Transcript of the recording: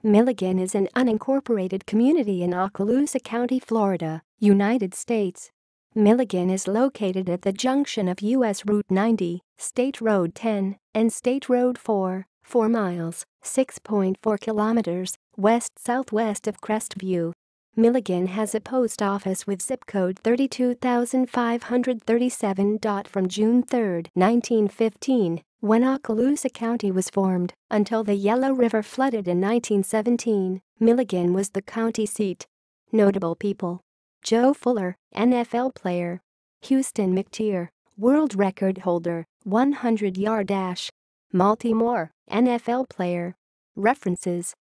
Milligan is an unincorporated community in Okaloosa County, Florida, United States. Milligan is located at the junction of U.S. Route 90, State Road 10, and State Road 4, 4 miles, 6.4 kilometers, west-southwest of Crestview. Milligan has a post office with zip code 32,537. From June 3, 1915, when Okaloosa County was formed, until the Yellow River flooded in 1917, Milligan was the county seat. Notable people: Joe Fuller, NFL player; Houston McTeer, world record holder, 100-yard dash; Malty Moore, NFL player. References: